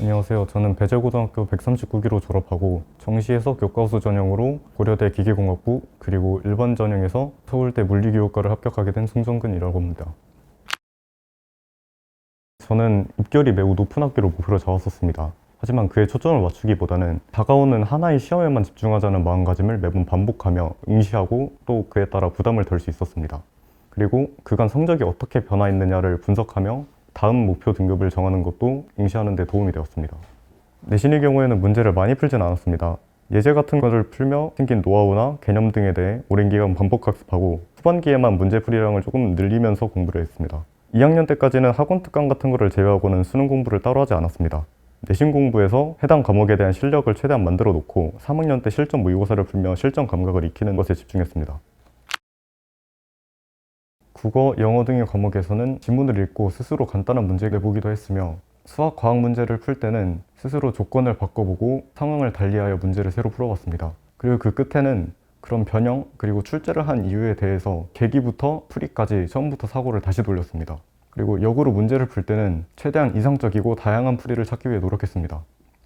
안녕하세요. 저는 배재고등학교 139기로 졸업하고 정시에서 교과수 전형으로 고려대 기계공학부 그리고 일반 전형에서 서울대 물리기호과를 합격하게 된 송정근이라고 합니다. 저는 입결이 매우 높은 학교를 목표로 잡았었습니다. 하지만 그에 초점을 맞추기보다는 다가오는 하나의 시험에만 집중하자는 마음가짐을 매번 반복하며 응시하고 또 그에 따라 부담을 덜 수 있었습니다. 그리고 그간 성적이 어떻게 변화했느냐를 분석하며 다음 목표 등급을 정하는 것도 응시하는 데 도움이 되었습니다. 내신의 경우에는 문제를 많이 풀진 않았습니다. 예제 같은 것을 풀며 생긴 노하우나 개념 등에 대해 오랜 기간 반복 학습하고 후반기에만 문제풀이량을 조금 늘리면서 공부를 했습니다. 2학년 때까지는 학원 특강 같은 것을 제외하고는 수능 공부를 따로 하지 않았습니다. 내신 공부에서 해당 과목에 대한 실력을 최대한 만들어 놓고 3학년 때 실전 모의고사를 풀며 실전 감각을 익히는 것에 집중했습니다. 국어, 영어 등의 과목에서는 지문을 읽고 스스로 간단한 문제를 내보기도 했으며 수학, 과학 문제를 풀 때는 스스로 조건을 바꿔보고 상황을 달리하여 문제를 새로 풀어봤습니다. 그리고 그 끝에는 그런 변형 그리고 출제를 한 이유에 대해서 계기부터 풀이까지 처음부터 사고를 다시 돌렸습니다. 그리고 역으로 문제를 풀 때는 최대한 이상적이고 다양한 풀이를 찾기 위해 노력했습니다.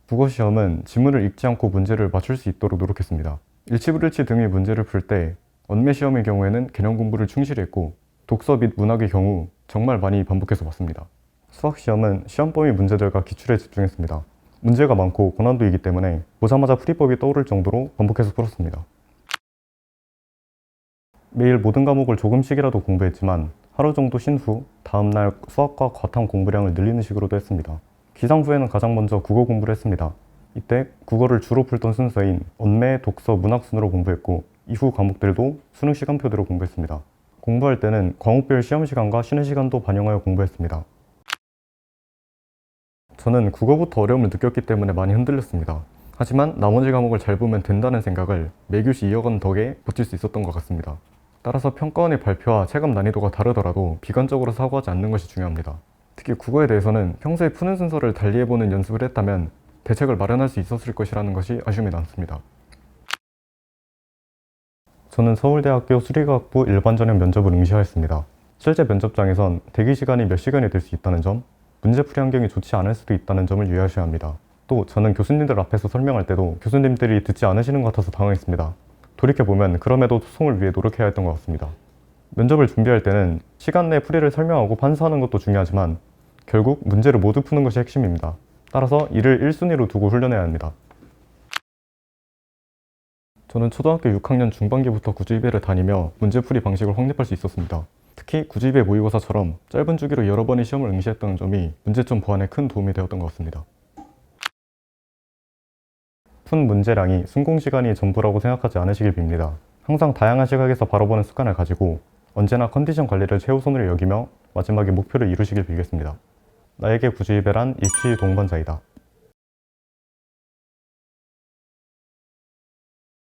국어시험은 지문을 읽지 않고 문제를 맞출 수 있도록 노력했습니다. 일치불일치 등의 문제를 풀 때 언매 시험의 경우에는 개념 공부를 충실히 했고 독서 및 문학의 경우 정말 많이 반복해서 봤습니다. 수학시험은 시험 범위 문제들과 기출에 집중했습니다. 문제가 많고 고난도이기 때문에 보자마자 풀이법이 떠오를 정도로 반복해서 풀었습니다. 매일 모든 과목을 조금씩이라도 공부했지만 하루 정도 쉰 후 다음날 수학과 과탐 공부량을 늘리는 식으로도 했습니다. 기상 후에는 가장 먼저 국어 공부를 했습니다. 이때 국어를 주로 풀던 순서인 언매, 독서, 문학 순으로 공부했고 이후 과목들도 수능 시간표대로 공부했습니다. 공부할 때는 과목별 시험 시간과 쉬는 시간도 반영하여 공부했습니다. 저는 국어부터 어려움을 느꼈기 때문에 많이 흔들렸습니다. 하지만 나머지 과목을 잘 보면 된다는 생각을 매교시 이어간 덕에 버틸 수 있었던 것 같습니다. 따라서 평가원의 발표와 체감 난이도가 다르더라도 비관적으로 사고하지 않는 것이 중요합니다. 특히 국어에 대해서는 평소에 푸는 순서를 달리해보는 연습을 했다면 대책을 마련할 수 있었을 것이라는 것이 아쉬움이 남습니다. 저는 서울대학교 수리과학부 일반전형 면접을 응시하였습니다. 실제 면접장에선 대기 시간이 몇 시간이 될 수 있다는 점, 문제풀이 환경이 좋지 않을 수도 있다는 점을 유의하셔야 합니다. 또 저는 교수님들 앞에서 설명할 때도 교수님들이 듣지 않으시는 것 같아서 당황했습니다. 돌이켜보면 그럼에도 소송을 위해 노력해야 했던 것 같습니다. 면접을 준비할 때는 시간 내 풀이를 설명하고 판사하는 것도 중요하지만 결국 문제를 모두 푸는 것이 핵심입니다. 따라서 이를 1순위로 두고 훈련해야 합니다. 저는 초등학교 6학년 중반기부터 구주입회를 다니며 문제풀이 방식을 확립할 수 있었습니다. 특히 구주입회 모의고사처럼 짧은 주기로 여러 번의 시험을 응시했다는 점이 문제점 보완에 큰 도움이 되었던 것 같습니다. 푼 문제량이 순공시간이 전부라고 생각하지 않으시길 빕니다. 항상 다양한 시각에서 바라보는 습관을 가지고 언제나 컨디션 관리를 최우선으로 여기며 마지막에 목표를 이루시길 빌겠습니다. 나에게 구주입회란 입시 동반자이다.